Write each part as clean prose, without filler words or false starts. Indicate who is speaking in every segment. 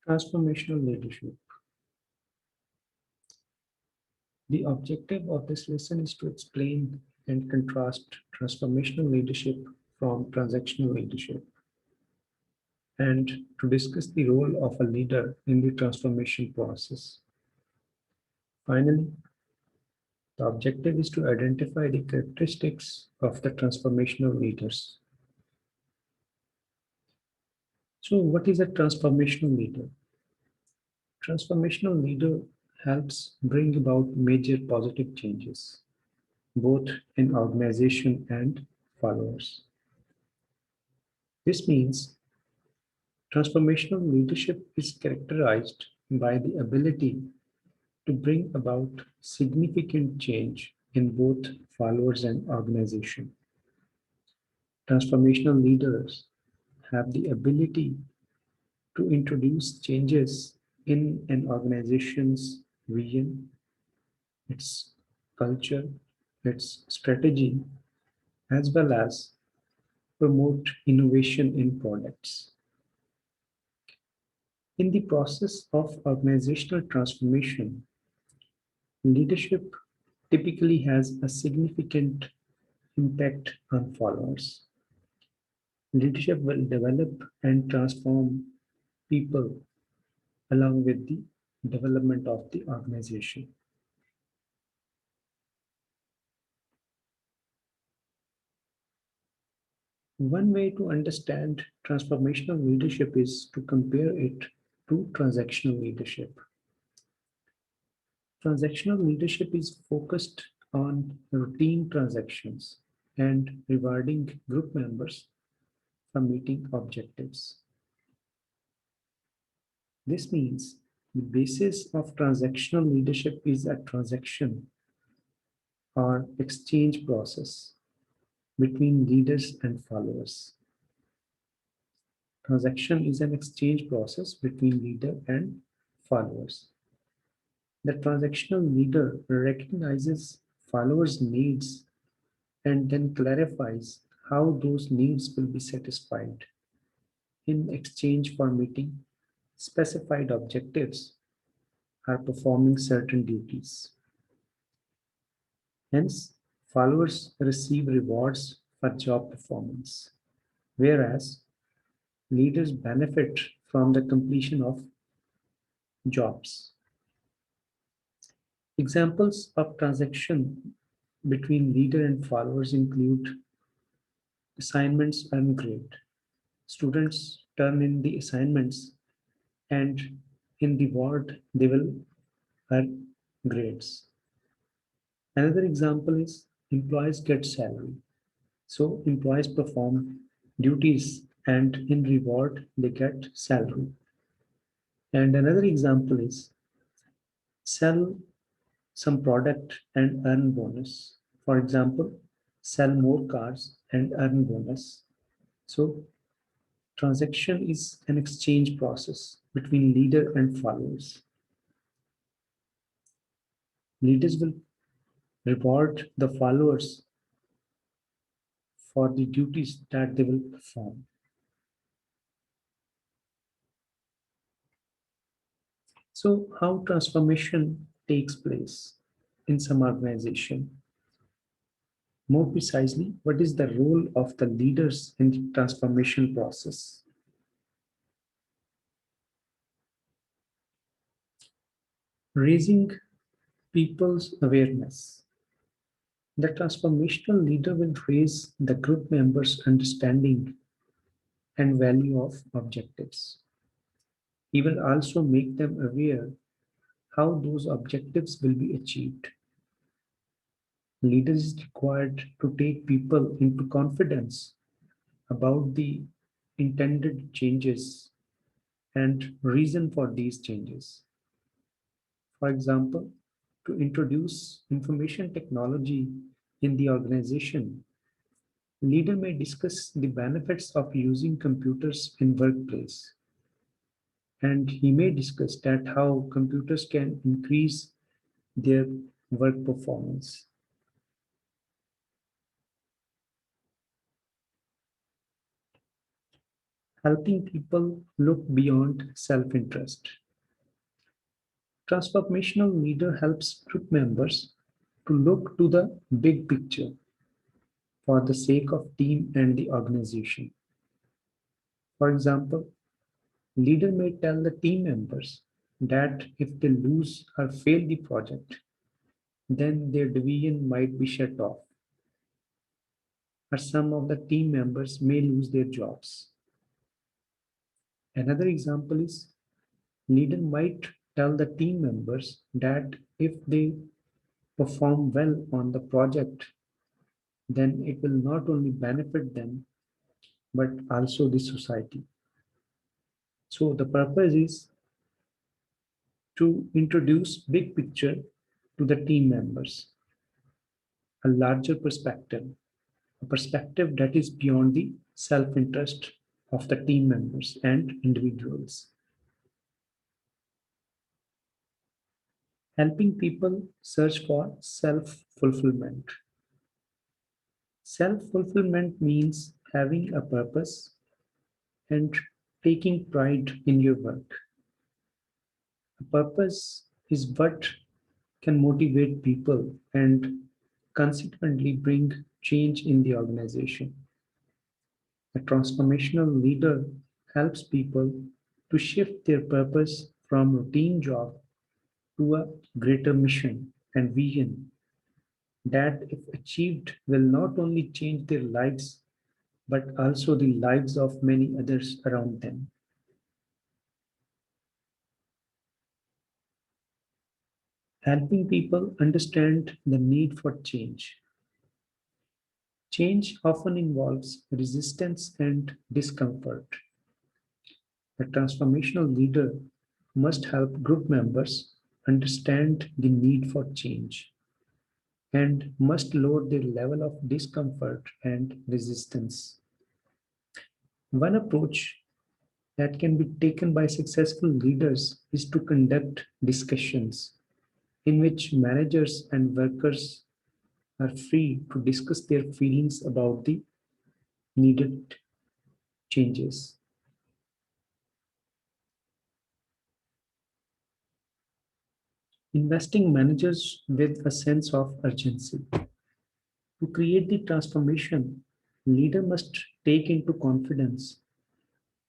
Speaker 1: Transformational leadership. The objective of this lesson is to explain and contrast transformational leadership from transactional leadership, and to discuss the role of a leader in the transformation process. Finally, the objective is to identify the characteristics of the transformational leaders. So, what is a transformational leader? Transformational leader helps bring about major positive changes, both in organization and followers. This means transformational leadership is characterized by the ability to bring about significant change in both followers and organization. Transformational leaders have the ability to introduce changes in an organization's vision, its culture, its strategy, as well as promote innovation in products. In the process of organizational transformation, leadership typically has a significant impact on followers. Leadership will develop and transform people along with the development of the organization. One way to understand transformational leadership is to compare it to transactional leadership. Transactional leadership is focused on routine transactions and rewarding group members for meeting objectives. This means the basis of transactional leadership is a transaction or exchange process between leaders and followers. Transaction is an exchange process between leader and followers. The transactional leader recognizes followers' needs and then clarifies how those needs will be satisfied in exchange for meeting specified objectives or performing certain duties. Hence, followers receive rewards for job performance, whereas leaders benefit from the completion of jobs. Examples of transaction between leader and followers include assignments and grade. Students turn in the assignments and in the ward they will earn grades. Another example is employees get salary. So employees perform duties and in reward they get salary. And another example is sell some product and earn bonus. For example, sell more cars and earn bonus. So transaction is an exchange process between leader and followers. Leaders will reward the followers for the duties that they will perform. So how transformation takes place in some organization? More precisely, what is the role of the leaders in the transformation process? Raising people's awareness. The transformational leader will raise the group members' understanding and value of objectives. He will also make them aware how those objectives will be achieved. Leaders is required to take people into confidence about the intended changes and reason for these changes. For example, to introduce information technology in the organization, leader may discuss the benefits of using computers in workplace, and he may discuss that how computers can increase their work performance. helping people look beyond self-interest. Transformational leader helps group members to look to the big picture for the sake of team and the organization. For example, leader may tell the team members that if they lose or fail the project, then their division might be shut off, or some of the team members may lose their jobs. Another example is leader might tell the team members that if they perform well on the project, then it will not only benefit them but also the society. So the purpose is to introduce big picture to the team members, a larger perspective, a perspective that is beyond the self-interest of the team members and individuals. Helping people search for self-fulfillment. Self-fulfillment means having a purpose and taking pride in your work. A purpose is what can motivate people and consequently bring change in the organization. A transformational leader helps people to shift their purpose from routine job to a greater mission and vision that, if achieved, will not only change their lives but also the lives of many others around them. Helping people understand the need for change. Change often involves resistance and discomfort. A transformational leader must help group members understand the need for change and must lower their level of discomfort and resistance. One approach that can be taken by successful leaders is to conduct discussions in which managers and workers are free to discuss their feelings about the needed changes. Investing managers with a sense of urgency. To create the transformation, leader must take into confidence,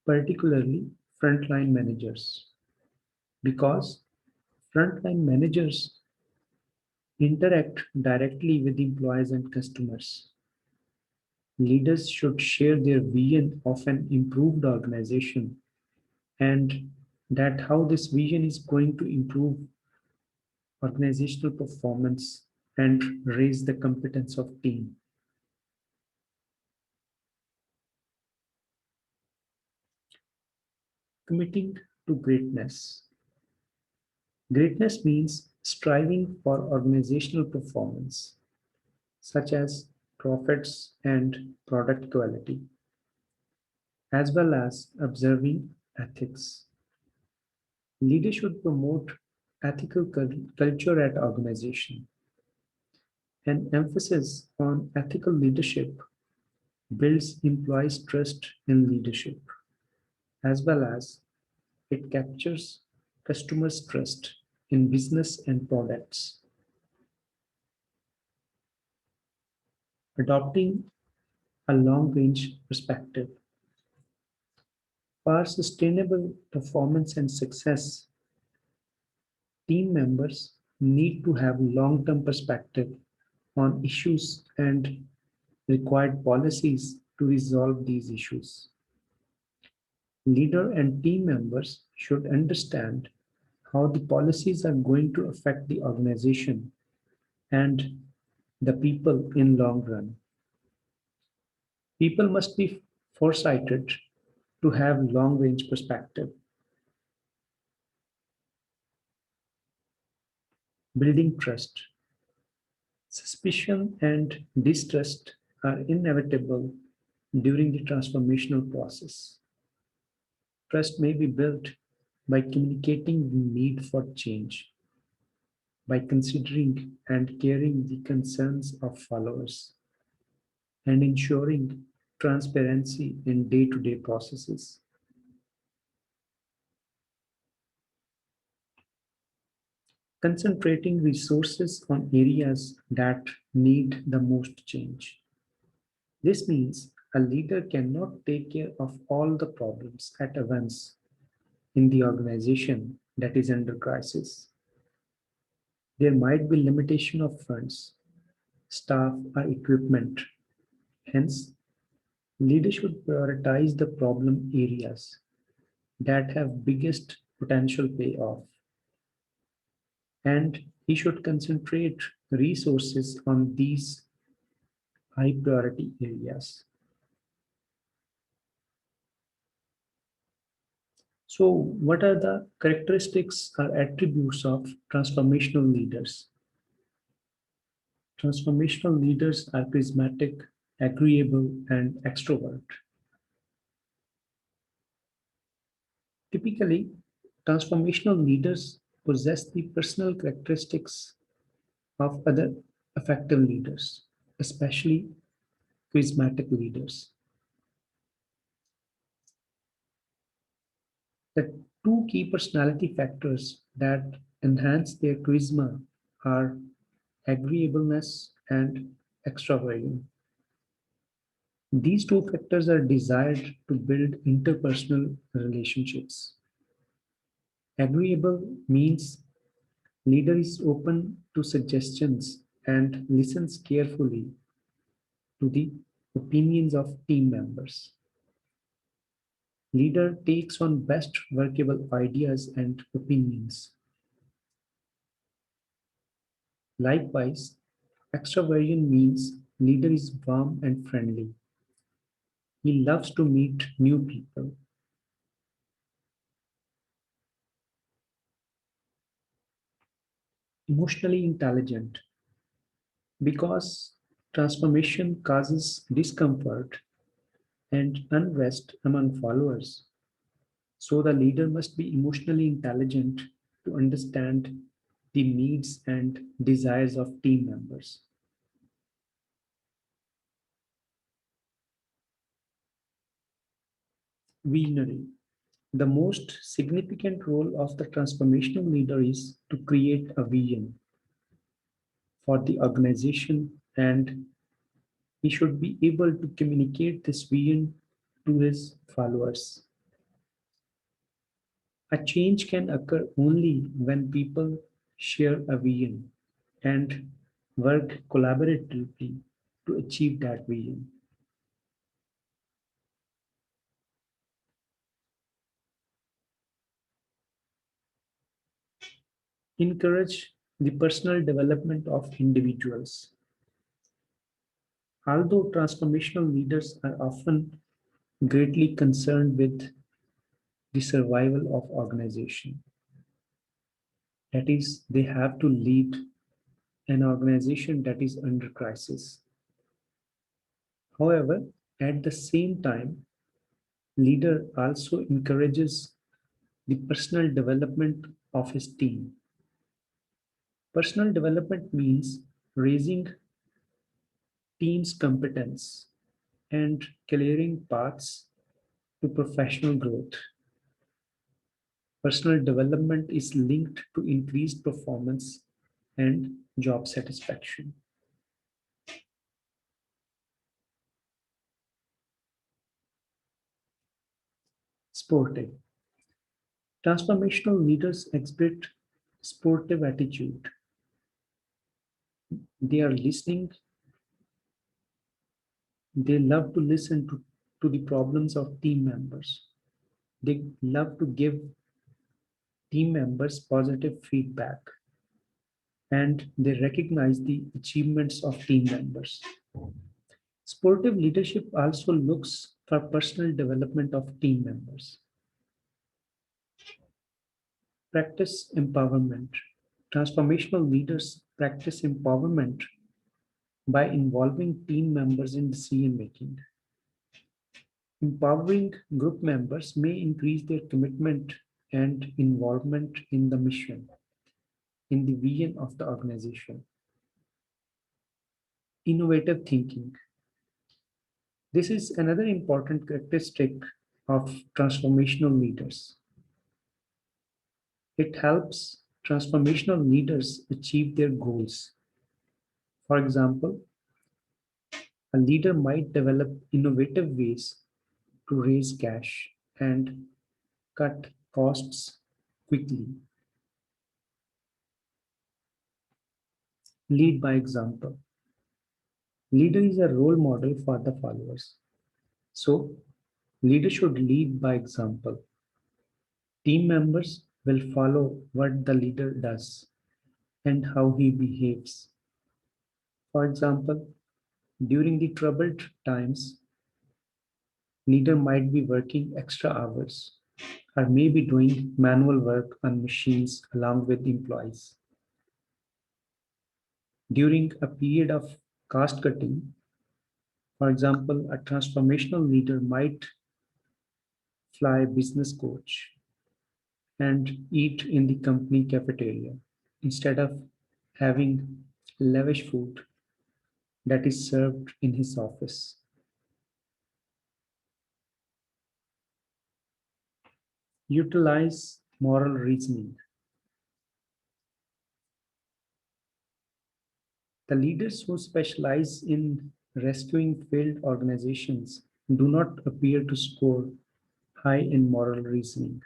Speaker 1: particularly frontline managers, because frontline managers interact directly with employees and customers. Leaders should share their vision of an improved organization and that how this vision is going to improve organizational performance and raise the competence of team. Committing to greatness. Greatness means striving for organizational performance, such as profits and product quality, as well as observing ethics. Leaders should promote ethical culture at organization. An emphasis on ethical leadership builds employees' trust in leadership, as well as it captures customers' trust in business and products. Adopting a long-range perspective. For sustainable performance and success, team members need to have long-term perspective on issues and required policies to resolve these issues. Leader and team members should understand how the policies are going to affect the organization and the people in long run. People must be foresighted to have long range perspective. Building trust. Suspicion and distrust are inevitable during the transformational process. Trust may be built by communicating the need for change, by considering and caring the concerns of followers, and ensuring transparency in day-to-day processes. concentrating resources on areas that need the most change. This means a leader cannot take care of all the problems at once in the organization that is under crisis. There might be limitation of funds, staff, or equipment. Hence, leaders should prioritize the problem areas that have biggest potential payoff, and he should concentrate resources on these high priority areas. So, what are the characteristics or attributes of transformational leaders? Transformational leaders are charismatic, agreeable, and extrovert. Typically, transformational leaders possess the personal characteristics of other effective leaders, especially charismatic leaders. The two key personality factors that enhance their charisma are agreeableness and extraversion. These two factors are desired to build interpersonal relationships. Agreeable means leader is open to suggestions and listens carefully to the opinions of team members. Leader takes on best workable ideas and opinions. Likewise, extraversion means leader is warm and friendly. He loves to meet new people. Emotionally intelligent. Because transformation causes discomfort and unrest among followers, so the leader must be emotionally intelligent to understand the needs and desires of team members. Visionary. The most significant role of the transformational leader is to create a vision for the organization, and he should be able to communicate this vision to his followers. A change can occur only when people share a vision and work collaboratively to achieve that vision. Encourage the personal development of individuals. Although transformational leaders are often greatly concerned with the survival of organization, that is, they have to lead an organization that is under crisis. However, at the same time, leader also encourages the personal development of his team. Personal development means raising team's competence and clearing paths to professional growth. Personal development is linked to increased performance and job satisfaction. Sportive. Transformational leaders exhibit sportive attitude. They are listening. They love to listen to the problems of team members. They love to give team members positive feedback, and they recognize the achievements of team members. Sportive leadership also looks for personal development of team members. Practice empowerment. Transformational leaders practice empowerment by involving team members in decision making. Empowering group members may increase their commitment and involvement in the mission, in the vision of the organization. Innovative thinking. This is another important characteristic of transformational leaders. It helps. Transformational leaders achieve their goals. For example, a leader might develop innovative ways to raise cash and cut costs quickly. Lead by example. Leader is a role model for the followers. So, leader should lead by example. Team members will follow what the leader does and how he behaves. For example, during the troubled times, leader might be working extra hours or maybe doing manual work on machines along with employees. During a period of cost cutting, for example, a transformational leader might fly business coach and eat in the company cafeteria instead of having lavish food that is served in his office. Utilize moral reasoning. The leaders who specialize in rescuing failed organizations do not appear to score high in moral reasoning.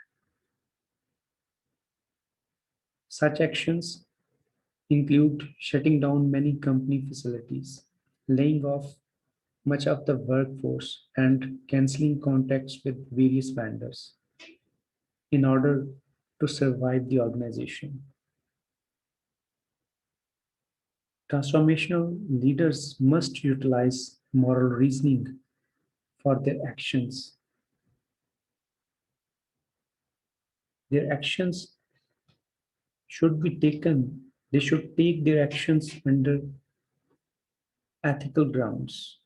Speaker 1: Such actions include shutting down many company facilities, laying off much of the workforce, and canceling contracts with various vendors in order to survive the organization. Transformational leaders must utilize moral reasoning for their actions. Their actions should be taken, they should take their actions under ethical grounds.